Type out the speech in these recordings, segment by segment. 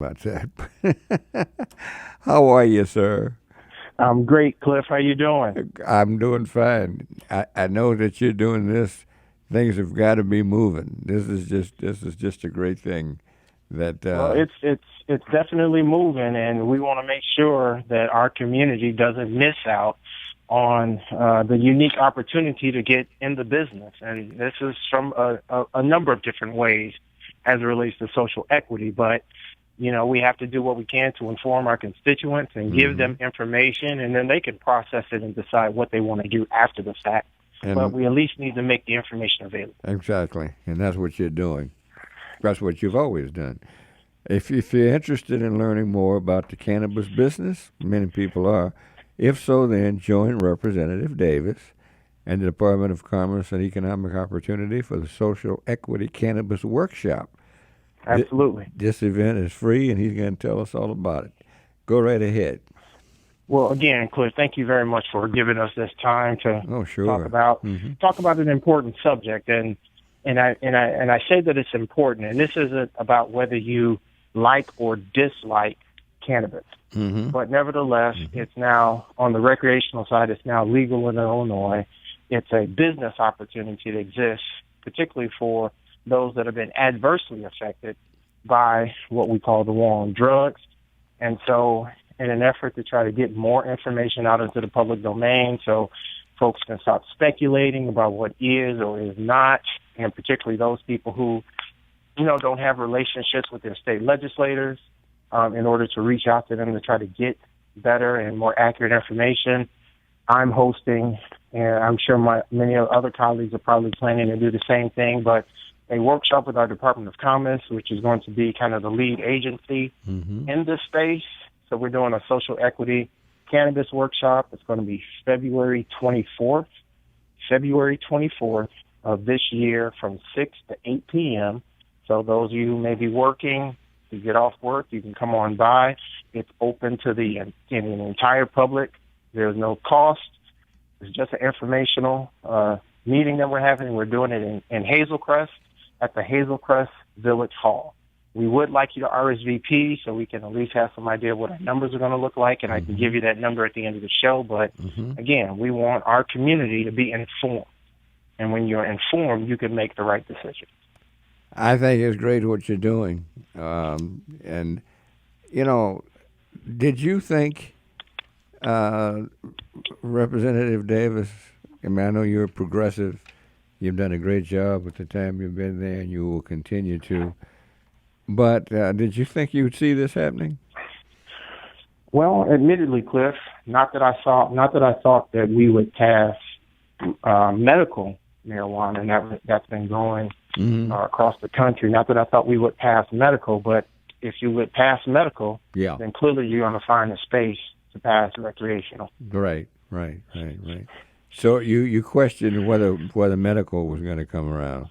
about that. How are you, sir? I'm great, Cliff. How you doing? I'm doing fine. I know that you're doing this. Things have got to be moving. This is just a great thing. That Well, it's definitely moving, and we want to make sure that our community doesn't miss out on the unique opportunity to get in the business. And this is from a number of different ways as it relates to social equity. But we have to do what we can to inform our constituents and give hmm them information, and then they can process it and decide what they want to do after the fact. But and we at least need to make the information available. exactly, and that's what you're doing. That's what you've always done. If you're interested in learning more about the cannabis business, many people are. If so, then join Representative Davis and the Department of Commerce and Economic Opportunity for the Social Equity Cannabis Workshop. Th- Absolutely. This event is free, and he's going to tell us all about it. Go right ahead. Well, again, Cliff, thank you very much for giving us this time to Oh, talk sure. about hmm talk about an important subject. And I say that it's important. And this isn't about whether you like or dislike cannabis, hmm but nevertheless, hmm it's now on the recreational side. It's now legal in Illinois. It's a business opportunity that exists, particularly for those that have been adversely affected by what we call the war on drugs. And so, in an effort to try to get more information out into the public domain so folks can stop speculating about what is or is not, and particularly those people who, don't have relationships with their state legislators, in order to reach out to them to try to get better and more accurate information. I'm hosting, and I'm sure many other colleagues are probably planning to do the same thing, but a workshop with our Department of Commerce, which is going to be kind of the lead agency hmm in this space. So we're doing a social equity cannabis workshop. It's going to be February 24th of this year from 6 to 8 p.m. So those of you who may be working, you get off work, you can come on by. It's open to the entire public. There's no cost. It's just an informational meeting that we're having. We're doing it in Hazelcrest at the Hazelcrest Village Hall. We would like you to RSVP so we can at least have some idea of what our numbers are going to look like, and I can hmm give you that number at the end of the show. But hmm again, we want our community to be informed. And when you're informed, you can make the right decision. I think it's great what you're doing. And, you know, did you think uh, Representative Davis, I mean, I know you're progressive. You've done a great job with the time you've been there, and you will continue to. But did you think you'd see this happening? Well, admittedly, Cliff, not that I thought that we would pass medical marijuana, and that's been going hmm across the country. Not that I thought we would pass medical, but if you would pass medical, Yeah. then clearly you're going to find a space to pass recreational. Right. So you questioned whether medical was going to come around.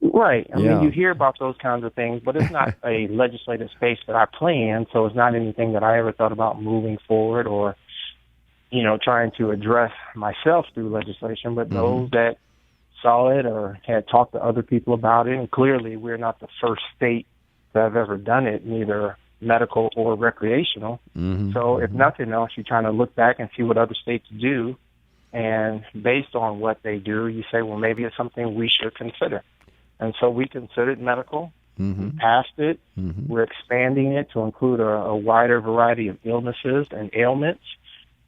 Right. I mean, Yeah. you hear about those kinds of things, but it's not a legislative space that I play in, so it's not anything that I ever thought about moving forward or, trying to address myself through legislation. But hmm those that saw it or had talked to other people about it, and clearly we're not the first state to have ever done it, neither medical or recreational. hmm So if hmm nothing else, you're trying to look back and see what other states do, and based on what they do, you say, well, maybe it's something we should consider. And so we considered medical. We hmm passed it. hmm We're expanding it to include a wider variety of illnesses and ailments.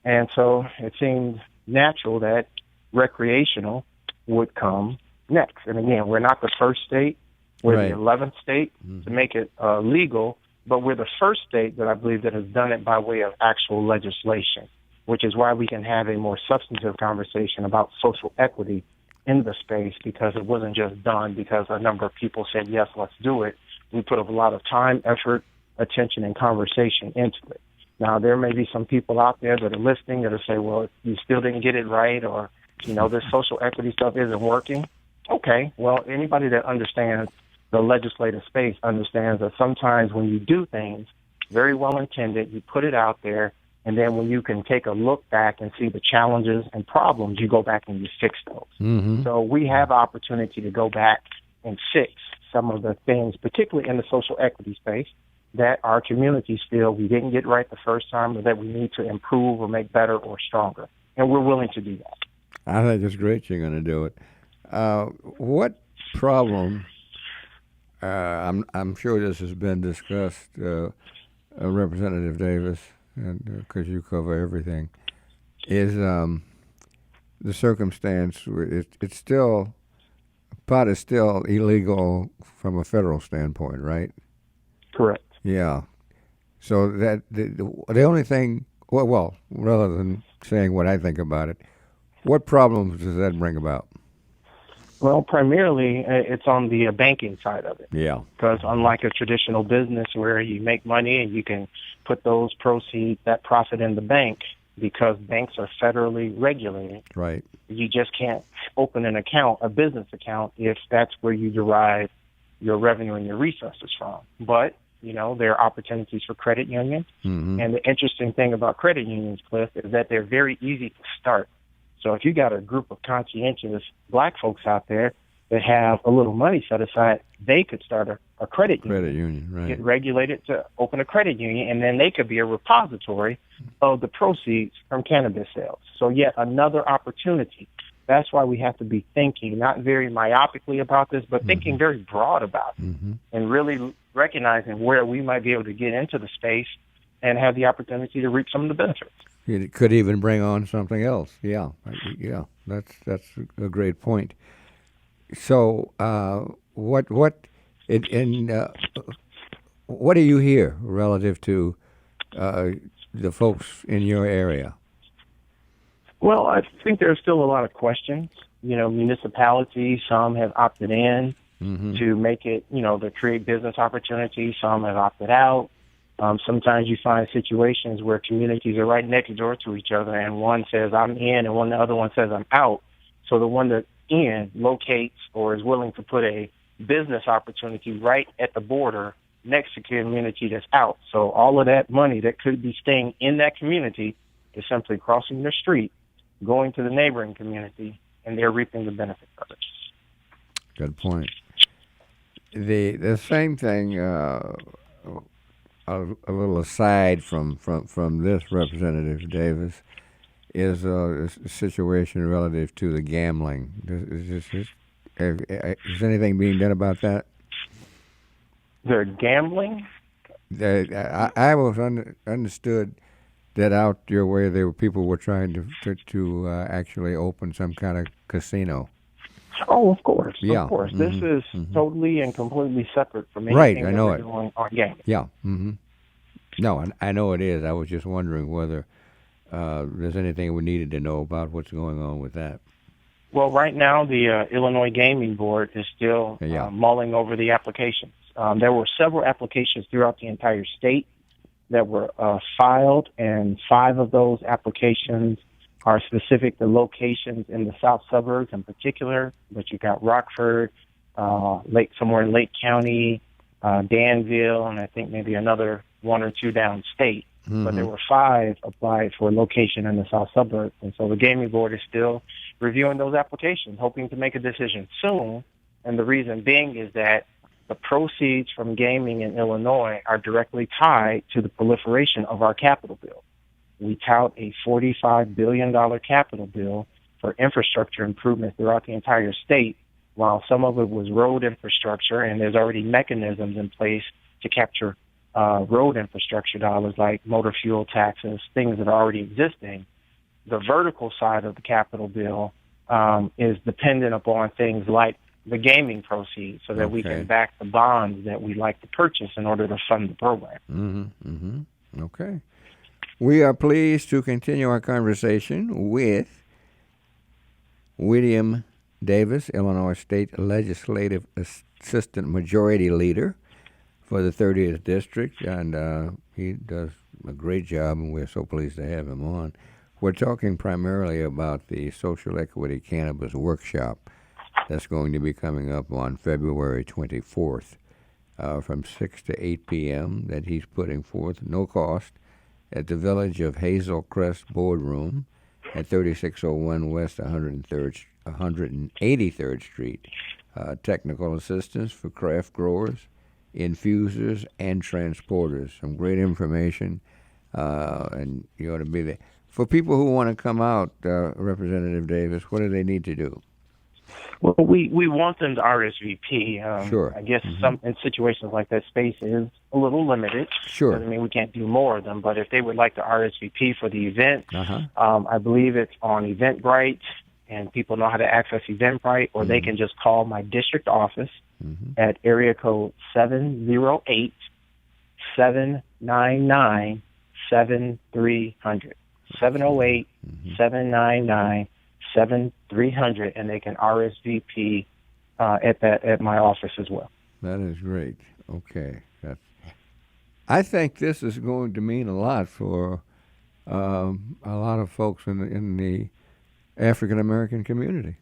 And so it seemed natural that recreational would come next. And again, we're not the first state. We're the Right. 11th state to hmm make it legal, but we're the first state that I believe that has done it by way of actual legislation, which is why we can have a more substantive conversation about social equity in the space, because it wasn't just done because a number of people said, yes, let's do it. We put a lot of time, effort, attention, and conversation into it. Now, there may be some people out there that are listening that will say, well, you still didn't get it right, or, this social equity stuff isn't working. Okay, well, anybody that understands the legislative space understands that sometimes when you do things very well intended, you put it out there, and then when you can take a look back and see the challenges and problems, you go back and you fix those. hmm So we have opportunity to go back and fix some of the things, particularly in the social equity space. that our communities feel we didn't get right the first time, or that we need to improve or make better or stronger. And we're willing to do that. I think it's great you're going to do it. What problem? I'm sure this has been discussed, Representative Davis, and because you cover everything, is the circumstance. It's still pot is still illegal from a federal standpoint, right? Correct. Yeah. So that the only thing, well, rather than saying what I think about it, what problems does that bring about? Well, primarily, it's on the banking side of it. Yeah. Because unlike a traditional business where you make money and you can put those proceeds, that profit in the bank, because banks are federally regulated, right? You just can't open an account, a business account, if that's where you derive your revenue and your resources from. But, there are opportunities for credit unions. Mm-hmm. And the interesting thing about credit unions, Cliff, is that they're very easy to start. So if you got a group of conscientious black folks out there that have a little money set aside, they could start a credit union. Credit union, right. Get regulated to open a credit union, and then they could be a repository of the proceeds from cannabis sales. So yet another opportunity. That's why we have to be thinking, not very myopically about this, but thinking very broad about it, and really recognizing where we might be able to get into the space and have the opportunity to reap some of the benefits. It could even bring on something else. Yeah, that's a great point. So, what do you hear relative to the folks in your area? Well, I think there's still a lot of questions. Municipalities, some have opted in to make it, to create business opportunities. Some have opted out. Sometimes you find situations where communities are right next door to each other, and one says, I'm in, and the other one says, I'm out. So the one that's in locates or is willing to put a business opportunity right at the border next to community that's out. So all of that money that could be staying in that community is simply crossing the street, going to the neighboring community, and they're reaping the benefits of it. Good point. The same thing, a little aside from this, Representative Davis, is a situation relative to the gambling. Is anything being done about that? They're gambling? I was understood that out your way, people were trying to actually open some kind of casino. Oh, of course. Yeah. Of course. This is totally and completely separate from right, anything I know that we're doing on gaming. Yeah. No, I know it is. I was just wondering whether there's anything we needed to know about what's going on with that. Well, right now, the Illinois Gaming Board is still mulling over the applications. There were several applications throughout the entire state that were filed, and 5 of those applications are specific to locations in the south suburbs in particular. But you got Rockford, somewhere in Lake County, Danville, and I think maybe another 1 or 2 downstate. But there were 5 applied for location in the south suburbs. And so the Gaming Board is still reviewing those applications, hoping to make a decision soon. And the reason being is that the proceeds from gaming in Illinois are directly tied to the proliferation of our capital bill. We tout a $45 billion capital bill for infrastructure improvements throughout the entire state, while some of it was road infrastructure, and there's already mechanisms in place to capture road infrastructure dollars like motor fuel taxes, things that are already existing. The vertical side of the capital bill is dependent upon things like the gaming proceeds, so that we can back the bonds that we like to purchase in order to fund the program. Okay. We are pleased to continue our conversation with William Davis, Illinois State Legislative Assistant Majority Leader for the 30th District, and he does a great job, and we're so pleased to have him on. We're talking primarily about the Social Equity Cannabis Workshop that's going to be coming up on February 24th from 6 to 8 p.m. that he's putting forth, no cost, at the Village of Hazel Crest Boardroom at 3601 West 183rd Street. Technical assistance for craft growers infusers, and transporters. Some great information, and you ought to be there. For people who want to come out, Representative Davis, what do they need to do? Well, we want them to RSVP. Sure. I guess some in situations like that, space is a little limited. Sure. Doesn't mean we can't do more of them, but if they would like to RSVP for the event, Uh-huh. I believe it's on Eventbrite, and people know how to access Eventbrite, or they can just call my district office at area code 708-799-7300. 708-799-7300, and they can RSVP at my office as well. That is great. Okay. I think this is going to mean a lot for a lot of folks in the African American community.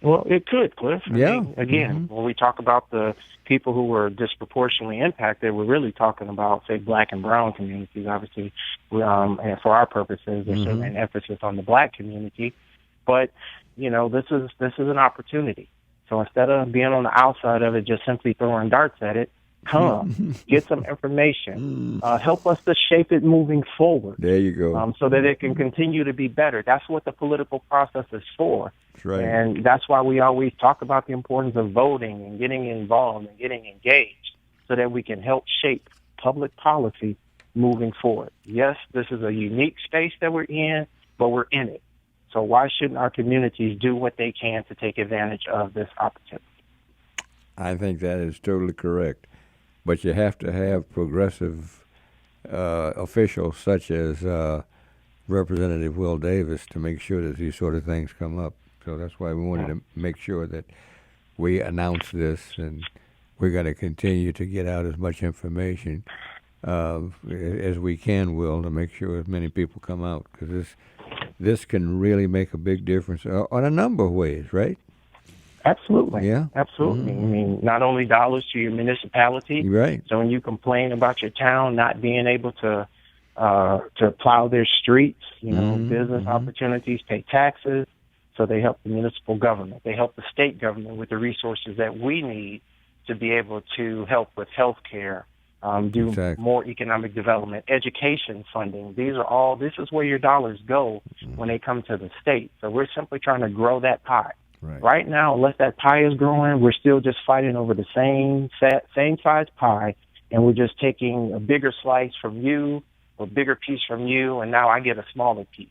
Well, it could, Cliff. I Yeah. mean, again, when we talk about the people who were disproportionately impacted, we're really talking about, say, black and brown communities. Obviously, and for our purposes, there's certainly an emphasis on the black community. But this is an opportunity. So instead of being on the outside of it, just simply throwing darts at it, come, get some information, help us to shape it moving forward. There you go. So that it can continue to be better. That's what the political process is for. That's right. And that's why we always talk about the importance of voting and getting involved and getting engaged so that we can help shape public policy moving forward. Yes, this is a unique space that we're in, but we're in it. So why shouldn't our communities do what they can to take advantage of this opportunity? I think that is totally correct. But you have to have progressive officials such as Representative Will Davis to make sure that these sort of things come up. So that's why we wanted to make sure that we announce this, and we're going to continue to get out as much information as we can, Will, to make sure as many people come out, because this can really make a big difference on a number of ways, right? Absolutely. Yeah. Absolutely. I mean, not only dollars to your municipality. Right. So when you complain about your town not being able to plow their streets, business opportunities, pay taxes, so they help the municipal government. They help the state government with the resources that we need to be able to help with health care, do more economic development, education funding. This is where your dollars go when they come to the state. So we're simply trying to grow that pie. Right now, unless that pie is growing, we're still just fighting over the same size pie, and we're just taking a bigger slice from you, a bigger piece from you, and now I get a smaller piece.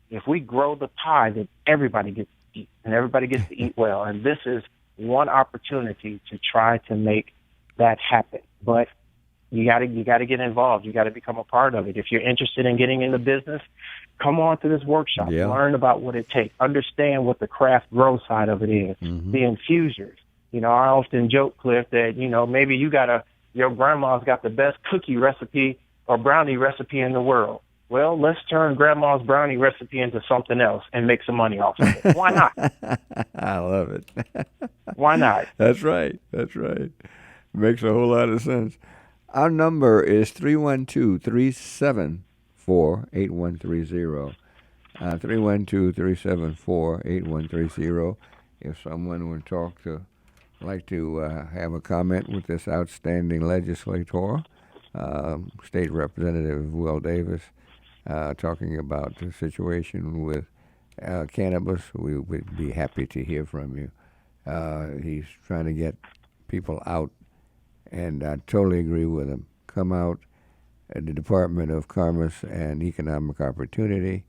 If we grow the pie, then everybody gets to eat, and everybody gets to eat well. And this is one opportunity to try to make that happen. But you got to get involved. You got to become a part of it. If you're interested in getting into business, come on to this workshop. Yeah. Learn about what it takes. Understand what the craft grow side of it is. The infusers. I often joke, Cliff, that maybe your grandma's got the best cookie recipe or brownie recipe in the world. Well, let's turn grandma's brownie recipe into something else and make some money off of it. Why not? I love it. Why not? That's right. Makes a whole lot of sense. Our number is 312-374-8130. 312-374-8130. If someone would like to have a comment with this outstanding legislator, State Representative Will Davis, talking about the situation with cannabis, we would be happy to hear from you. He's trying to get people out, and I totally agree with him. Come out. The Department of Commerce and Economic Opportunity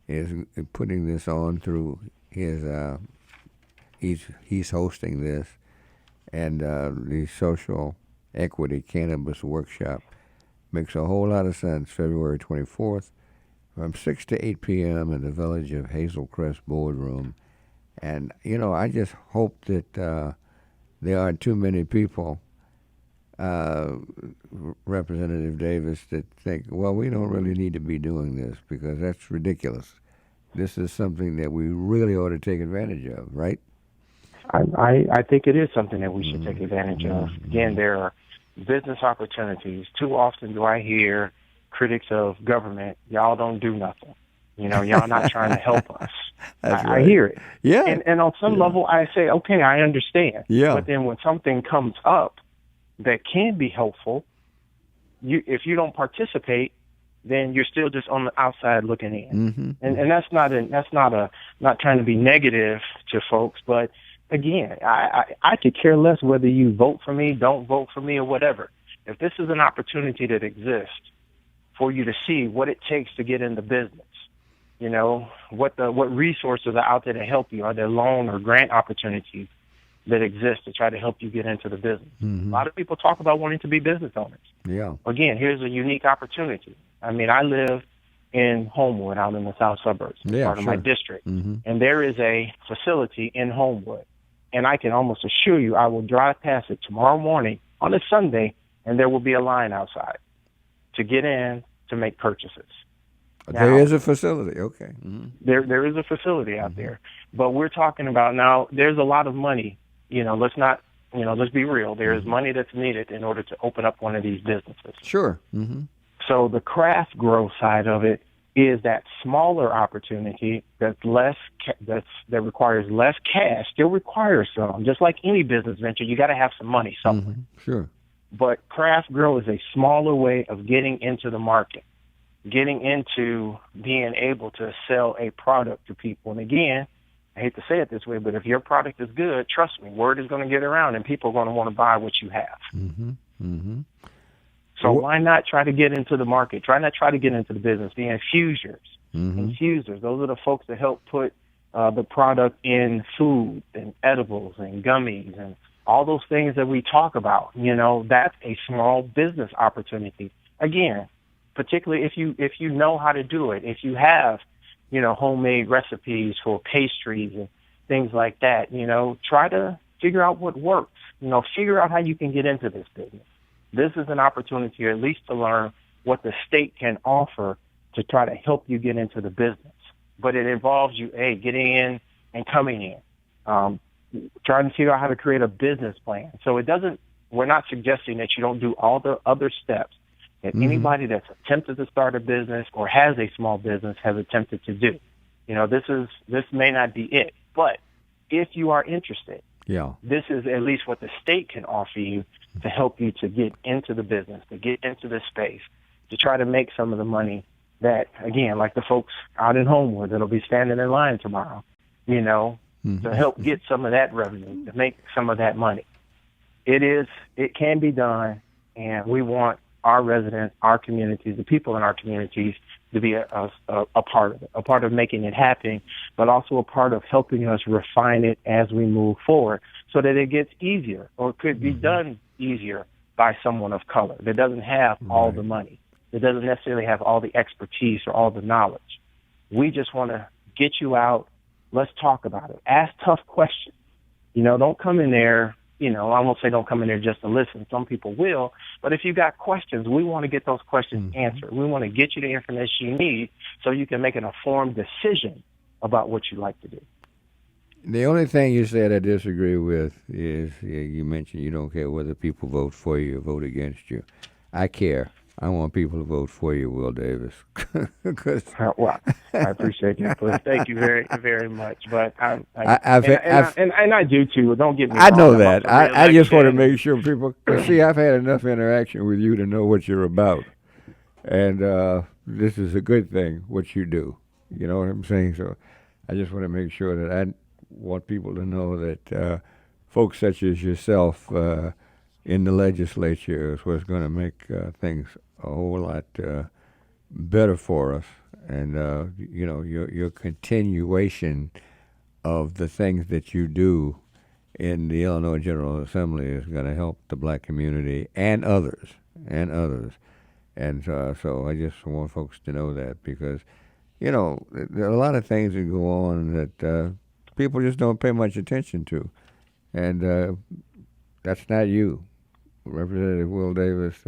is putting this on through his. He's hosting this, and the Social Equity Cannabis Workshop makes a whole lot of sense. February 24th, from 6 to 8 p.m. in the Village of Hazel Crest Boardroom, and I just hope that there aren't too many people. Representative Davis, that think, well, we don't really need to be doing this because that's ridiculous. This is something that we really ought to take advantage of, right? I think it is something that we should take advantage of. Again, there are business opportunities. Too often do I hear critics of government, y'all don't do nothing. Y'all not trying to help us. I hear it. Yeah. And on some level, I say, okay, I understand. Yeah. But then when something comes up, that can be helpful, if you don't participate, then you're still just on the outside looking in. Mm-hmm. And that's not trying to be negative to folks, but again, I could care less whether you vote for me, don't vote for me, or whatever. If this is an opportunity that exists for you to see what it takes to get into business, what resources are out there to help you, are there loan or grant opportunities that exist to try to help you get into the business. Mm-hmm. A lot of people talk about wanting to be business owners. Yeah. Again, here's a unique opportunity. I mean, I live in Homewood, out in the south suburbs, part of my district, and there is a facility in Homewood, and I can almost assure you I will drive past it tomorrow morning on a Sunday, and there will be a line outside to get in to make purchases. There is a facility, okay. Mm-hmm. There is a facility out there, but we're talking about now. There's a lot of money. Let's be real. There is money that's needed in order to open up one of these businesses. Sure. Mm-hmm. So the craft growth side of it is that smaller opportunity that requires less cash. Still requires some. Just like any business venture, you got to have some money somewhere. Mm-hmm. Sure. But craft grow is a smaller way of getting into the market, getting into being able to sell a product to people. And again, I hate to say it this way, but if your product is good, trust me, word is going to get around and people are going to want to buy what you have. Mm-hmm. Mm-hmm. So why not try to get into the market? Try to get into the business. The infusers. Mm-hmm. Infusers, those are the folks that help put the product in food and edibles and gummies and all those things that we talk about. That's a small business opportunity. Again, particularly if you know how to do it, if you have homemade recipes for pastries and things like that, try to figure out what works. Figure out how you can get into this business. This is an opportunity, at least to learn what the state can offer to try to help you get into the business. But it involves you, getting in and coming in, trying to figure out how to create a business plan. So we're not suggesting that you don't do all the other steps that anybody that's attempted to start a business or has a small business has attempted to do. This may not be it, but if you are interested, this is at least what the state can offer you to help you to get into the business, to get into this space, to try to make some of the money that, again, like the folks out in Homewood that'll be standing in line tomorrow, to help get some of that revenue, to make some of that money. It can be done, and we want our residents, our communities, the people in our communities to be a part of it, a part of making it happen, but also a part of helping us refine it as we move forward so that it gets easier or could be done easier by someone of color that doesn't have all the money, that doesn't necessarily have all the expertise or all the knowledge. We just want to get you out. Let's talk about it. Ask tough questions. Don't come in there. I won't say don't come in there just to listen. Some people will. But if you got questions, we want to get those questions answered. We want to get you the information you need so you can make an informed decision about what you like to do. The only thing you said I disagree with is you mentioned you don't care whether people vote for you or vote against you. I care. I want people to vote for you, Will Davis. Well, I appreciate that, Cliff. Thank you very, very much. But I do too. Don't get me wrong. I know that. I just want to make sure people see. I've had enough interaction with you to know what you're about, and this is a good thing. What you do, you know what I'm saying. So, I just want to make sure that I want people to know that folks such as yourself in the legislature is what's going to make things a whole lot better for us, and your continuation of the things that you do in the Illinois General Assembly is going to help the black community and others, and so I just want folks to know that, because there are a lot of things that go on that people just don't pay much attention to, and that's not you. Representative Will Davis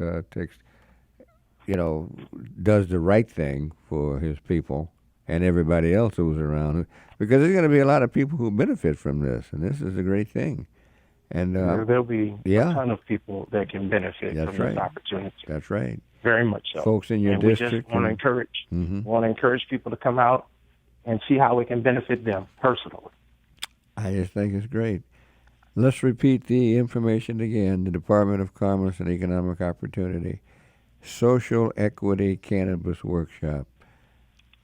does the right thing for his people and everybody else who's around, because there's going to be a lot of people who benefit from this, and this is a great thing. And there'll be a ton of people that can benefit from this opportunity. That's right. Very much so. Folks in your district. We just want to encourage people to come out and see how we can benefit them personally. I just think it's great. Let's repeat the information again. The Department of Commerce and Economic Opportunity, Social Equity Cannabis Workshop.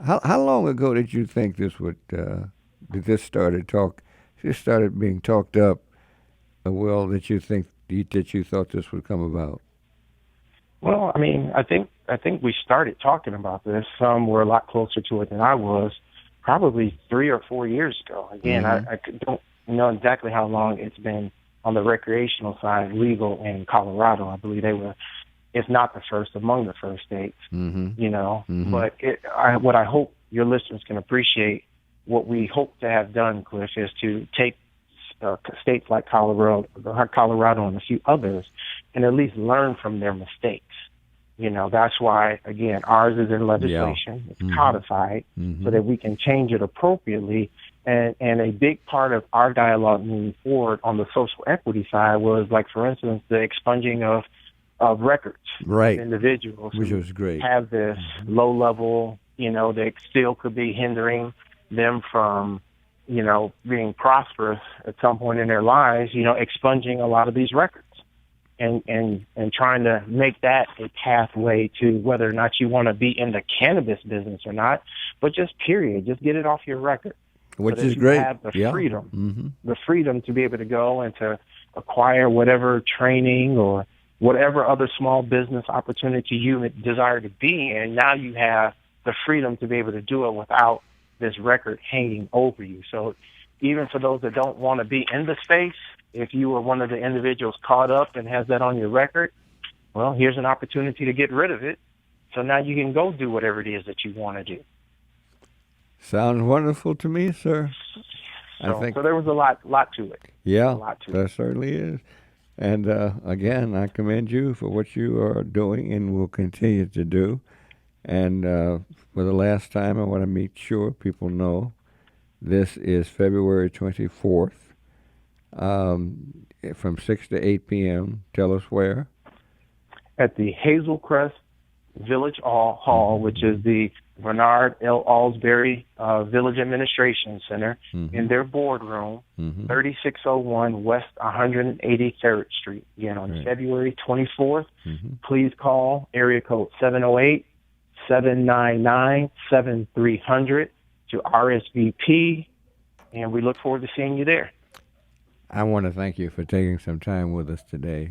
How long ago did you think this would that this started being talked up? Well, that you thought this would come about. Well, I mean, I think we started talking about this. Some were a lot closer to it than I was, probably 3 or 4 years ago. Again, Mm-hmm. don't know exactly how long it's been on the recreational side legal in Colorado. I believe they were, if not the first, among the first states. Mm-hmm. Mm-hmm. But what I hope your listeners can appreciate, what we hope to have done, Cliff, is to take states like Colorado and a few others, and at least learn from their mistakes. That's why, again, ours is in legislation. Yeah. It's Mm-hmm. codified Mm-hmm. so that we can change it appropriately. And a big part of our dialogue moving forward on the social equity side was, like, for instance, the expunging of records Right. of individuals Which who was great. have this low level, that still could be hindering them from, being prosperous at some point in their lives, expunging a lot of these records and trying to make that a pathway to whether or not you want to be in the cannabis business or not, but just period, just get it off your record. Which so that is you great. have the Yeah. freedom, Mm-hmm. the freedom to be able to go and to acquire whatever training or whatever other small business opportunity you desire to be in. Now you have the freedom to be able to do it without this record hanging over you. So even for those that don't want to be in the space, if you were one of the individuals caught up and has that on your record, well, here's an opportunity to get rid of it. So now you can go do whatever it is that you want to do. Sounds wonderful to me, sir. I So, think. so there was a lot to it. Yeah, A lot to it. that certainly is. And again, I commend you for what you are doing and will continue to do. And for the last time, I want to make sure people know this is February 24th from 6 to 8 p.m. Tell us where. At the Hazelcrest Village Hall, which is the Bernard L. Alsbury Village Administration Center, Mm-hmm. in their boardroom, Mm-hmm. 3601 West 183rd Street. Again, on Right. February 24th, Mm-hmm. please call area code 708-799-7300 to RSVP, and we look forward to seeing you there. I want to thank you for taking some time with us today.